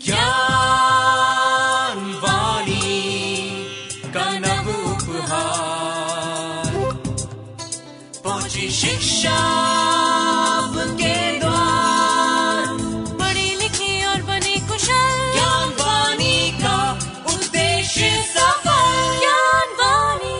ज्ञान वाणी का नव उपहार, पहुंची शिक्षा के द्वार, पढ़े लिखे और बने कुशल, ज्ञान वाणी का उद्देश्य सफल। ज्ञान वाणी।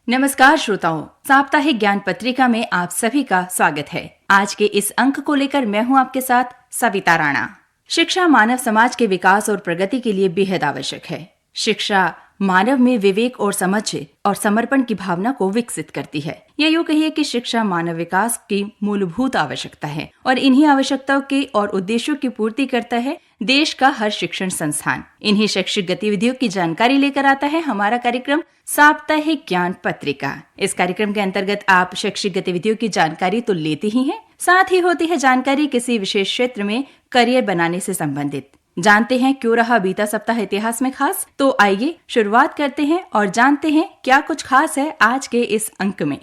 नमस्कार श्रोताओं, साप्ताहिक ज्ञान पत्रिका में आप सभी का स्वागत है। आज के इस अंक को लेकर मैं हूं आपके साथ सविता राणा। शिक्षा मानव समाज के विकास और प्रगति के लिए बेहद आवश्यक है। शिक्षा मानव में विवेक और समझ और समर्पण की भावना को विकसित करती है। या यूं कहिए कि शिक्षा मानव विकास की मूलभूत आवश्यकता है और इन्हीं आवश्यकताओं के और उद्देश्यों की पूर्ति करता है देश का हर शिक्षण संस्थान। इन्हीं शैक्षिक गतिविधियों की जानकारी लेकर आता है हमारा कार्यक्रम साप्ताहिक ज्ञान पत्रिका। इस कार्यक्रम के अंतर्गत आप शैक्षिक गतिविधियों की जानकारी तो लेते ही हैं, साथ ही होती है जानकारी किसी विशेष क्षेत्र में करियर बनाने से संबंधित। जानते हैं क्यों रहा बीता सप्ताह इतिहास में खास। तो आइए शुरुआत करते हैं और जानते हैं क्या कुछ खास है आज के इस अंक में।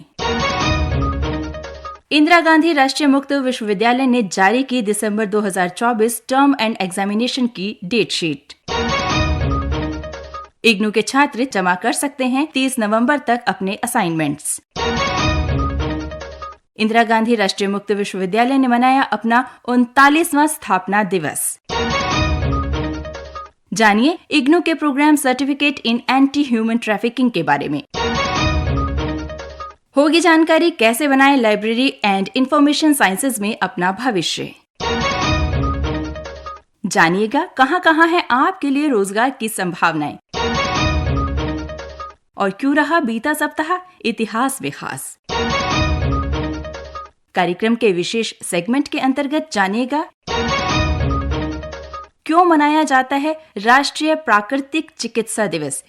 इंदिरा गांधी राष्ट्रीय मुक्त विश्वविद्यालय ने जारी की दिसंबर 2024 टर्म एंड एग्जामिनेशन की डेट शीट। इग्नू के छात्र जमा कर सकते हैं 30 नवंबर तक अपने असाइनमेंट्स। इंदिरा गांधी राष्ट्रीय मुक्त विश्वविद्यालय ने मनाया अपना 39वां स्थापना दिवस। जानिए इग्नू के programme certificate in anti human trafficking के बारे में। होगी जानकारी कैसे बनाएं लाइब्रेरी एंड इंफॉर्मेशन साइंसेज में अपना भविष्य। जानिएगा कहां है आपके लिए रोजगार की संभावनाएं और क्यों रहा बीता सप्ताह इतिहास में खास। कार्यक्रम के विशेष सेगमेंट के अंतर्गत जानिएगा क्यों मनाया जाता है राष्ट्रीय प्राकृतिक चिकित्सा दिवस।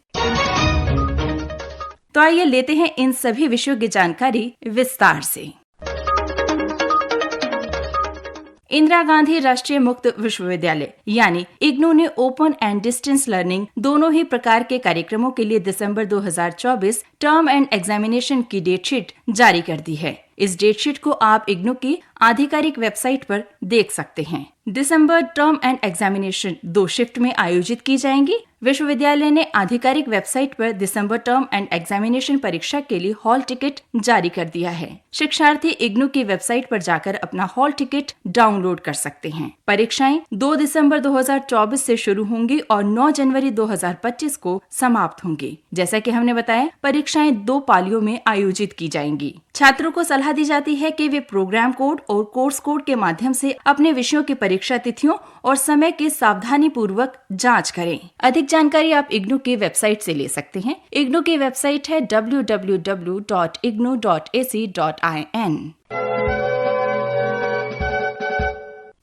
तो आइए लेते हैं इन सभी विषयों की जानकारी विस्तार से। इंदिरा गांधी राष्ट्रीय मुक्त विश्वविद्यालय यानी इग्नू ने ओपन एंड डिस्टेंस लर्निंग दोनों ही प्रकार के कार्यक्रमों के लिए दिसंबर 2024 टर्म एंड एग्जामिनेशन की डेट शीट जारी कर दी है। इस डेट शीट को आप इग्नू की आधिकारिक वेबसाइट पर देख सकते हैं। दिसंबर टर्म एंड एग्जामिनेशन 2 शिफ्ट में आयोजित की जाएंगी। विश्वविद्यालय ने आधिकारिक वेबसाइट पर दिसंबर टर्म एंड एग्जामिनेशन परीक्षा के लिए हॉल टिकट जारी कर दिया है। शिक्षार्थी इग्नू की वेबसाइट पर जाकर अपना हॉल टिकट डाउनलोड कर सकते हैं। परीक्षाएं 2 दिसंबर 2024 से शुरू होंगी और 9 जनवरी 2025 को समाप्त होंगी। जैसा कि हमने बताया, परीक्षाएं 2 पालियों में आयोजित की जाएंगी। छात्रों को सलाह दी जाती है कि वे प्रोग्राम कोड और कोर्स कोड के माध्यम से अपने विषयों की परीक्षा तिथियों और समय की सावधानी पूर्वक जांच करें। अधिक जानकारी आप इग्नू की वेबसाइट से ले सकते हैं। इग्नू की वेबसाइट है www.ignu.ac.in।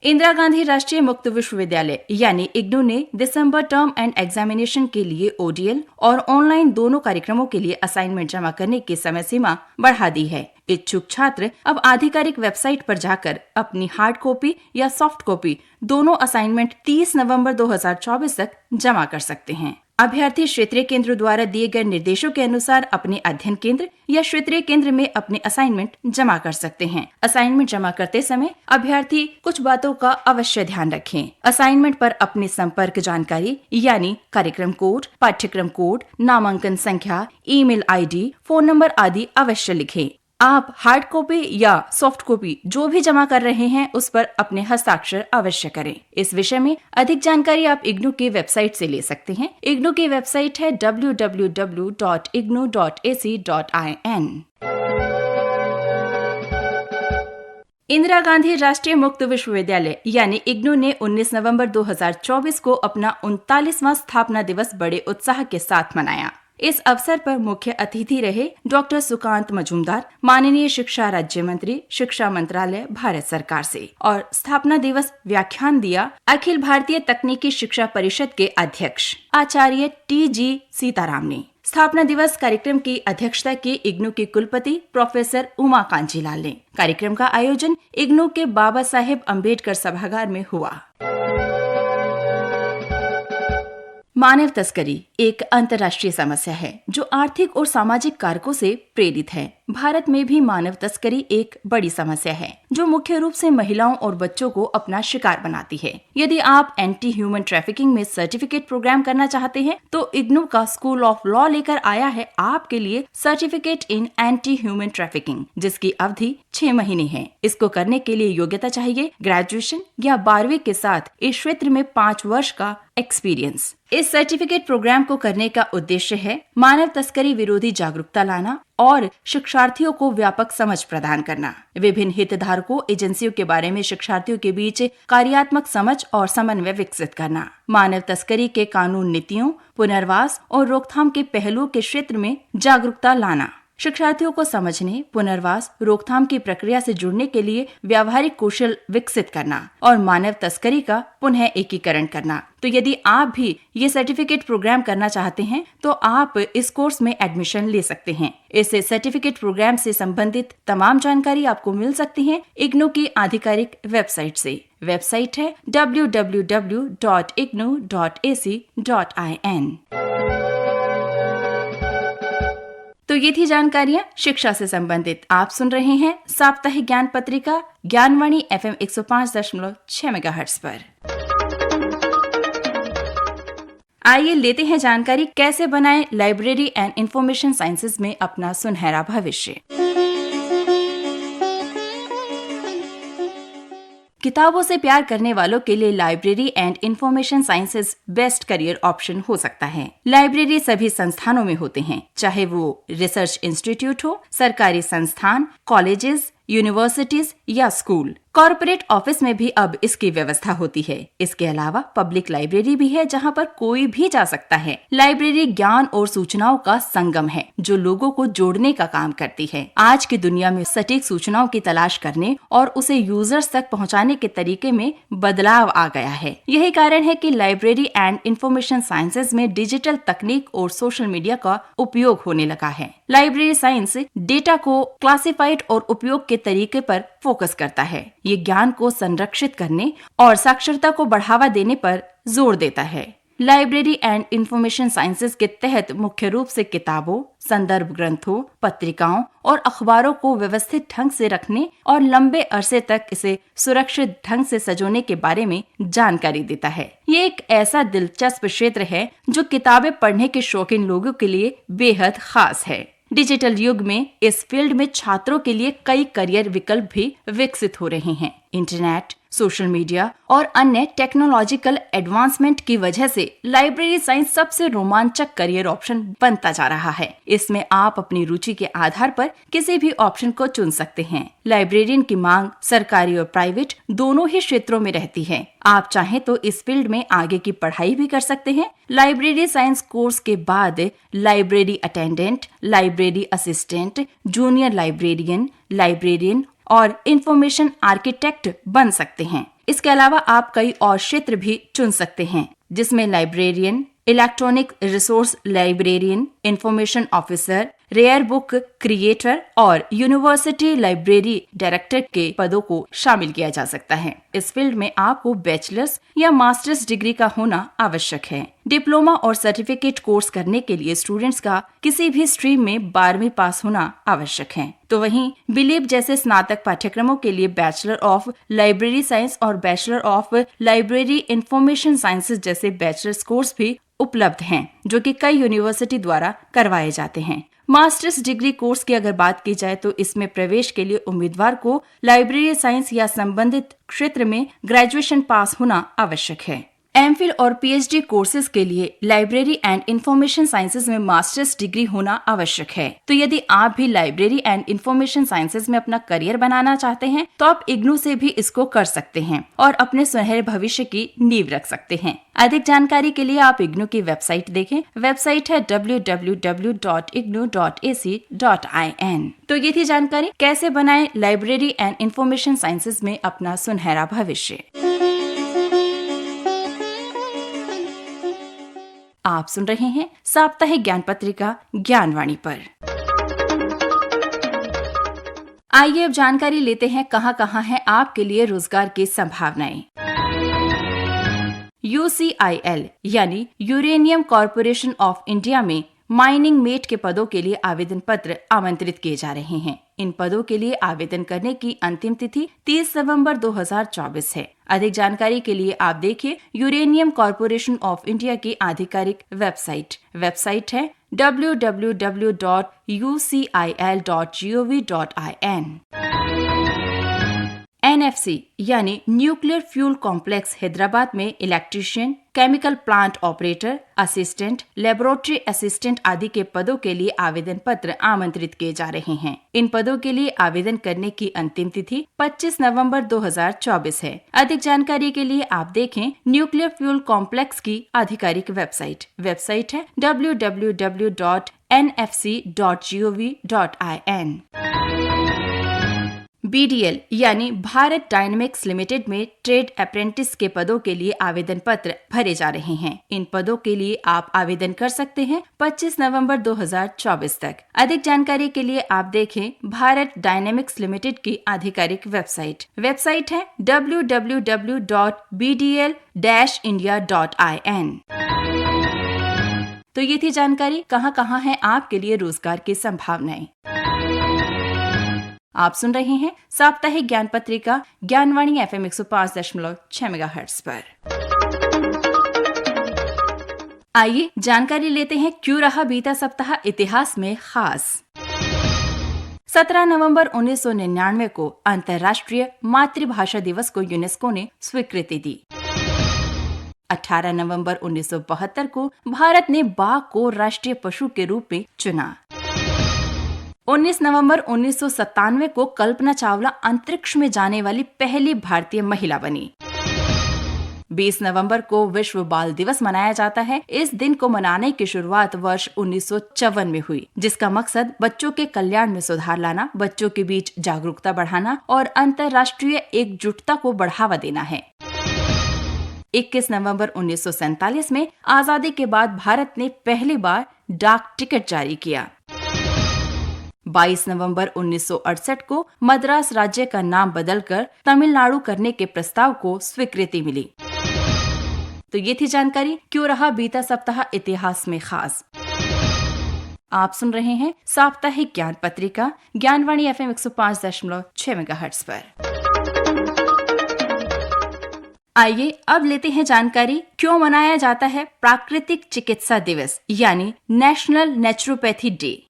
इंदिरा गांधी राष्ट्रीय मुक्त विश्वविद्यालय यानी इग्नू ने दिसंबर टर्म एंड एग्जामिनेशन के लिए ओडीएल और ऑनलाइन दोनों कार्यक्रमों के लिए असाइनमेंट जमा करने की समय सीमा बढ़ा दी है। इच्छुक छात्र अब आधिकारिक वेबसाइट पर जाकर अपनी हार्ड कॉपी या सॉफ्ट कॉपी दोनों असाइनमेंट 30 नवंबर 2024 तक जमा कर सकते हैं। अभ्यर्थी क्षेत्रीय केंद्र द्वारा दिए गए निर्देशों के अनुसार अपने अध्ययन केंद्र या क्षेत्रीय केंद्र में अपने असाइनमेंट जमा कर सकते हैं। असाइनमेंट जमा करते समय अभ्यर्थी कुछ बातों का अवश्य ध्यान रखें। असाइनमेंट पर अपनी संपर्क जानकारी यानी कार्यक्रम कोड, पाठ्यक्रम कोड, नामांकन संख्या, ईमेल आईडी, फोन नंबर आदि अवश्य लिखें। आप हार्ड कॉपी या सॉफ्ट कॉपी जो भी जमा कर रहे हैं उस पर अपने हस्ताक्षर अवश्य करें। इस विषय में अधिक जानकारी आप इग्नू की वेबसाइट से ले सकते हैं। इग्नू की वेबसाइट है www.ignu.ac.in। इंदिरा गांधी राष्ट्रीय मुक्त विश्वविद्यालय यानी इग्नू ने 19 नवंबर 2024 को अपना 39वां स्थापना दिवस बड़े उत्साह के साथ मनाया। इस अवसर पर मुख्य अतिथि रहे डॉक्टर सुकांत मजूमदार, माननीय शिक्षा राज्य मंत्री, शिक्षा मंत्रालय, भारत सरकार से। और स्थापना दिवस व्याख्यान दिया अखिल भारतीय तकनीकी शिक्षा परिषद के अध्यक्ष आचार्य TG सीताराम ने। स्थापना दिवस कार्यक्रम की अध्यक्षता की इग्नू के कुलपति प्रोफेसर उमा कांजीलाल ने। कार्यक्रम का आयोजन इग्नू के बाबा साहेब अम्बेडकर सभागार में हुआ। मानव तस्करी एक अंतर्राष्ट्रीय समस्या है जो आर्थिक और सामाजिक कारकों से प्रेरित है। भारत में भी मानव तस्करी एक बड़ी समस्या है जो मुख्य रूप से महिलाओं और बच्चों को अपना शिकार बनाती है। यदि आप एंटी ह्यूमन ट्रैफिकिंग में सर्टिफिकेट प्रोग्राम करना चाहते हैं तो इग्नू का स्कूल ऑफ लॉ लेकर आया है आपके लिए certificate in anti human trafficking, जिसकी अवधि 6 महीने है। इसको करने के लिए योग्यता चाहिए ग्रेजुएशन या 12वीं के साथ इस क्षेत्र में 5 वर्ष का एक्सपीरियंस। इस सर्टिफिकेट प्रोग्राम को करने का उद्देश्य है मानव तस्करी विरोधी जागरूकता लाना और शिक्षार्थियों को व्यापक समझ प्रदान करना, विभिन्न हितधारकों एजेंसियों के बारे में शिक्षार्थियों के बीच कार्यात्मक समझ और समन्वय विकसित करना, मानव तस्करी के कानून नीतियों, पुनर्वास और रोकथाम के पहलुओं के क्षेत्र में जागरूकता लाना, शिक्षार्थियों को समझने, पुनर्वास, रोकथाम की प्रक्रिया से जुड़ने के लिए व्यावहारिक कौशल विकसित करना और मानव तस्करी का पुनः एकीकरण करना। तो यदि आप भी ये सर्टिफिकेट प्रोग्राम करना चाहते हैं तो आप इस कोर्स में एडमिशन ले सकते हैं। इस सर्टिफिकेट प्रोग्राम से संबंधित तमाम जानकारी आपको मिल सकती है इग्नू की आधिकारिक वेबसाइट से। वेबसाइट है www.ignu.ac.in। तो ये थी जानकारियाँ शिक्षा से संबंधित। आप सुन रहे हैं साप्ताहिक ज्ञान पत्रिका ज्ञानवाणी FM 105.6 मेगाहर्ट्ज पर। आइए लेते हैं जानकारी कैसे बनाएं लाइब्रेरी एंड इंफॉर्मेशन साइंसेज में अपना सुनहरा भविष्य। किताबों से प्यार करने वालों के लिए library and information sciences best career option हो सकता है। लाइब्रेरी सभी संस्थानों में होते हैं, चाहे वो रिसर्च इंस्टीट्यूट हो, सरकारी संस्थान, कॉलेजेस, यूनिवर्सिटीज या स्कूल। कॉर्पोरेट ऑफिस में भी अब इसकी व्यवस्था होती है। इसके अलावा पब्लिक लाइब्रेरी भी है जहां पर कोई भी जा सकता है। लाइब्रेरी ज्ञान और सूचनाओं का संगम है जो लोगों को जोड़ने का काम करती है। आज की दुनिया में सटीक सूचनाओं की तलाश करने और उसे यूजर्स तक पहुंचाने के तरीके में बदलाव आ गया है। यही कारण है कि लाइब्रेरी एंड इंफॉर्मेशन साइंसेज में डिजिटल तकनीक और सोशल मीडिया का उपयोग होने लगा है। लाइब्रेरी साइंस डेटा को क्लासिफाइड और उपयोग के तरीके पर फोकस करता है। ये ज्ञान को संरक्षित करने और साक्षरता को बढ़ावा देने पर जोर देता है। लाइब्रेरी एंड इंफॉर्मेशन साइंसेज के तहत मुख्य रूप से किताबों, संदर्भ ग्रंथों, पत्रिकाओं और अखबारों को व्यवस्थित ढंग से रखने और लंबे अरसे तक इसे सुरक्षित ढंग से सजोने के बारे में जानकारी देता है। ये एक ऐसा दिलचस्प क्षेत्र है जो किताबें पढ़ने के शौकीन लोगों के लिए बेहद खास है। डिजिटल युग में इस फील्ड में छात्रों के लिए कई करियर विकल्प भी विकसित हो रहे हैं। इंटरनेट, सोशल मीडिया और अन्य टेक्नोलॉजिकल एडवांसमेंट की वजह से लाइब्रेरी साइंस सबसे रोमांचक करियर ऑप्शन बनता जा रहा है। इसमें आप अपनी रुचि के आधार पर किसी भी ऑप्शन को चुन सकते हैं। लाइब्रेरियन की मांग सरकारी और प्राइवेट दोनों ही क्षेत्रों में रहती है। आप चाहें तो इस फील्ड में आगे की पढ़ाई भी कर सकते हैं। लाइब्रेरी साइंस कोर्स के बाद library attendant, library assistant, junior librarian और इंफॉर्मेशन आर्किटेक्ट बन सकते हैं। इसके अलावा आप कई और क्षेत्र भी चुन सकते हैं जिसमें librarian, electronic resource librarian, information officer, rare book creator और यूनिवर्सिटी लाइब्रेरी डायरेक्टर के पदों को शामिल किया जा सकता है। इस फील्ड में आपको बैचलर्स या मास्टर्स डिग्री का होना आवश्यक है। डिप्लोमा और सर्टिफिकेट कोर्स करने के लिए स्टूडेंट्स का किसी भी स्ट्रीम में 12वीं पास होना आवश्यक है। तो वहीं बिलीव जैसे स्नातक पाठ्यक्रमों के लिए बैचलर ऑफ लाइब्रेरी साइंस और bachelor of library information sciences जैसे बैचलर्स कोर्स भी उपलब्ध हैं, जो कि कई यूनिवर्सिटी द्वारा करवाए जाते हैं। मास्टर्स डिग्री कोर्स की अगर बात की जाए तो इसमें प्रवेश के लिए उम्मीदवार को लाइब्रेरी साइंस या संबंधित क्षेत्र में ग्रेजुएशन पास होना आवश्यक है। एमफिल और पीएचडी कोर्सेज के लिए लाइब्रेरी एंड इंफॉर्मेशन साइंसेज में मास्टर्स डिग्री होना आवश्यक है। तो यदि आप भी लाइब्रेरी एंड इंफॉर्मेशन साइंसेज में अपना करियर बनाना चाहते हैं तो आप इग्नू से भी इसको कर सकते हैं और अपने सुनहरे भविष्य की नींव रख सकते हैं। अधिक जानकारी के लिए आप इग्नू की वेबसाइट देखें। वेबसाइट है www.ignu.ac.in। तो ये थी जानकारी कैसे बनाएं लाइब्रेरी एंड इंफॉर्मेशन साइंसेज में अपना सुनहरा भविष्य। आप सुन रहे हैं साप्ताहिक ज्ञान पत्रिका ज्ञानवाणी पर। आइए अब जानकारी लेते हैं कहां है आपके लिए रोजगार की संभावनाएं। UCIL यानी यूरेनियम कॉर्पोरेशन ऑफ इंडिया में माइनिंग मेट के पदों के लिए आवेदन पत्र आमंत्रित किए जा रहे हैं। इन पदों के लिए आवेदन करने की अंतिम तिथि 30 नवंबर 2024 है। अधिक जानकारी के लिए आप देखिए यूरेनियम कॉर्पोरेशन ऑफ इंडिया की आधिकारिक वेबसाइट है www.ucil.gov.in। NFC यानी न्यूक्लियर फ्यूल कॉम्प्लेक्स हैदराबाद में electrician, chemical plant operator, assistant, laboratory assistant आदि के पदों के लिए आवेदन पत्र आमंत्रित किए जा रहे हैं। इन पदों के लिए आवेदन करने की अंतिम तिथि 25 नवंबर 2024 है। अधिक जानकारी के लिए आप देखें न्यूक्लियर फ्यूल कॉम्प्लेक्स की आधिकारिक वेबसाइट है www.nfc.gov.in। BDL यानी भारत डायनेमिक्स लिमिटेड में ट्रेड अप्रेंटिस के पदों के लिए आवेदन पत्र भरे जा रहे हैं। इन पदों के लिए आप आवेदन कर सकते हैं 25 नवंबर 2024 तक। अधिक जानकारी के लिए आप देखें भारत डायनेमिक्स लिमिटेड की आधिकारिक वेबसाइट है www.bdl-india.in। तो ये थी जानकारी कहां है आपके लिए रोजगार की संभावनाएं। आप सुन रहे हैं साप्ताहिक ज्ञान पत्रिका ज्ञानवाणी FM 105.6 मेगाहर्ट्ज पर। आइए जानकारी लेते हैं क्यों रहा बीता सप्ताह इतिहास में खास। 17 नवंबर 1999 को अंतर्राष्ट्रीय मातृभाषा दिवस को यूनेस्को ने स्वीकृति दी। 18 नवंबर 1972 को भारत ने बाघ को राष्ट्रीय पशु के रूप में चुना। 19 नवंबर 1997 को कल्पना चावला अंतरिक्ष में जाने वाली पहली भारतीय महिला बनी। 20 नवंबर को विश्व बाल दिवस मनाया जाता है। इस दिन को मनाने की शुरुआत वर्ष 1954 में हुई, जिसका मकसद बच्चों के कल्याण में सुधार लाना, बच्चों के बीच जागरूकता बढ़ाना और अंतर्राष्ट्रीय एकजुटता को बढ़ावा देना है। 21 नवंबर 1947 में आजादी के बाद भारत ने पहली बार डाक टिकट जारी किया। 22 नवंबर 1968 को मद्रास राज्य का नाम बदलकर तमिलनाडु करने के प्रस्ताव को स्वीकृति मिली। तो ये थी जानकारी क्यों रहा बीता सप्ताह इतिहास में खास। आप सुन रहे हैं साप्ताहिक ज्ञान पत्रिका ज्ञानवाणी FM 105.6 मेगाहर्ट्ज पर। आइए अब लेते हैं जानकारी क्यों मनाया जाता है प्राकृतिक चिकित्सा दिवस यानी नेशनल नेचुरोपैथी डे।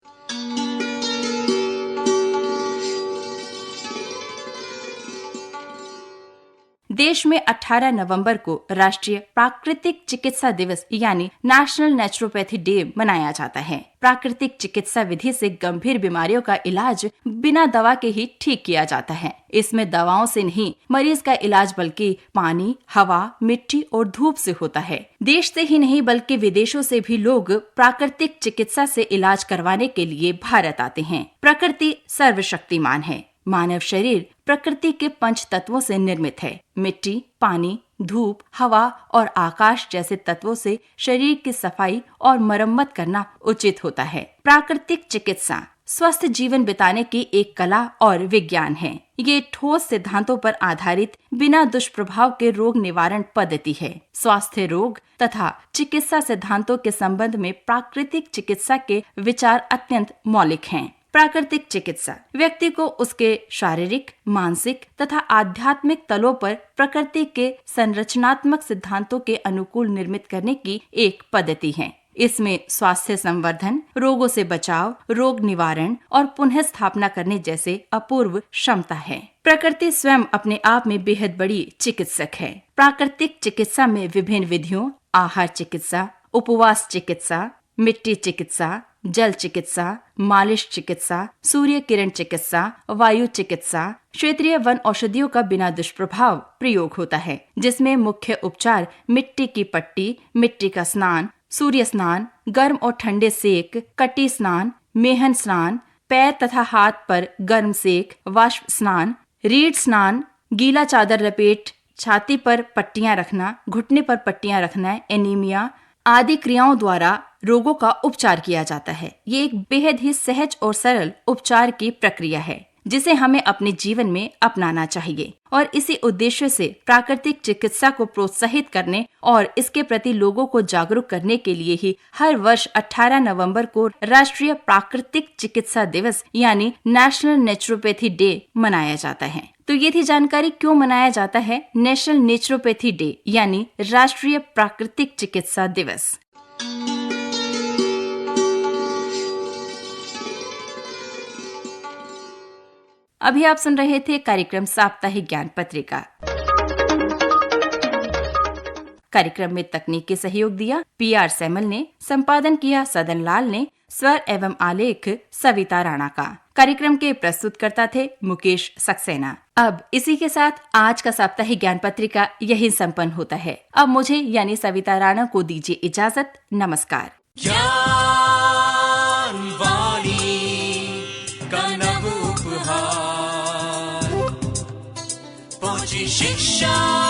देश में 18 नवंबर को राष्ट्रीय प्राकृतिक चिकित्सा दिवस यानी नेशनल नेचुरोपैथी डे मनाया जाता है। प्राकृतिक चिकित्सा विधि से गंभीर बीमारियों का इलाज बिना दवा के ही ठीक किया जाता है। इसमें दवाओं से नहीं मरीज का इलाज बल्कि पानी, हवा, मिट्टी और धूप से होता है। देश से ही नहीं बल्कि विदेशों से भी लोग प्राकृतिक चिकित्सा से इलाज करवाने के लिए भारत आते हैं। प्रकृति सर्वशक्तिमान है। मानव शरीर प्रकृति के पंच तत्वों से निर्मित है। मिट्टी, पानी, धूप, हवा और आकाश जैसे तत्वों से शरीर की सफाई और मरम्मत करना उचित होता है। प्राकृतिक चिकित्सा स्वस्थ जीवन बिताने की एक कला और विज्ञान है। ये ठोस सिद्धांतों पर आधारित बिना दुष्प्रभाव के रोग निवारण पद्धति है। स्वास्थ्य रोग तथा चिकित्सा सिद्धांतों के संबंध में प्राकृतिक चिकित्सा के विचार अत्यंत मौलिक हैं। प्राकृतिक चिकित्सा व्यक्ति को उसके शारीरिक, मानसिक तथा आध्यात्मिक तलों पर प्रकृति के संरचनात्मक सिद्धांतों के अनुकूल निर्मित करने की एक पद्धति है। इसमें स्वास्थ्य संवर्धन, रोगों से बचाव, रोग निवारण और पुनः स्थापना करने जैसे अपूर्व क्षमता है। प्रकृति स्वयं अपने आप में बेहद बड़ी चिकित्सक है। प्राकृतिक चिकित्सा में विभिन्न विधियों, आहार चिकित्सा, उपवास चिकित्सा, मिट्टी चिकित्सा, जल चिकित्सा, मालिश चिकित्सा, सूर्य किरण चिकित्सा, वायु चिकित्सा, क्षेत्रीय वन औषधियों का बिना दुष्प्रभाव प्रयोग होता है, जिसमें मुख्य उपचार मिट्टी की पट्टी, मिट्टी का स्नान, सूर्य स्नान, गर्म और ठंडे सेक, कटी स्नान, मेहन स्नान, पैर तथा हाथ पर गर्म सेक, वाष्प स्नान, रीढ़ स्नान, गीला चादर लपेट छाती पर पट्टियां रखना, घुटने पर पट्टियां रखना, एनीमिया आदि क्रियाओं द्वारा रोगों का उपचार किया जाता है। ये एक बेहद ही सहज और सरल उपचार की प्रक्रिया है। जिसे हमें अपने जीवन में अपनाना चाहिए। और इसी उद्देश्य से प्राकृतिक चिकित्सा को प्रोत्साहित करने और इसके प्रति लोगों को जागरूक करने के लिए ही हर वर्ष 18 नवंबर को राष्ट्रीय प्राकृतिक चिकित्सा दिवस यानी नेशनल नेचुरोपैथी डे मनाया जाता है। तो ये थी जानकारी क्यों मनाया जाता है नेशनल नेचुरोपैथी डे यानी राष्ट्रीय प्राकृतिक चिकित्सा दिवस। अभी आप सुन रहे थे कार्यक्रम साप्ताहिक ज्ञान पत्रिका। कार्यक्रम में तकनीकी सहयोग दिया PR सैमल ने, संपादन किया सदन लाल ने, स्वर एवं आलेख सविता राणा का। कार्यक्रम के प्रस्तुतकर्ता थे मुकेश सक्सेना। अब इसी के साथ आज का साप्ताहिक ज्ञान पत्रिका यही संपन्न होता है। अब मुझे यानी सविता राणा को दीजिए इजाजत। नमस्कार। ज्ञान वाणी का नव उपहार, पहुंची शिक्षा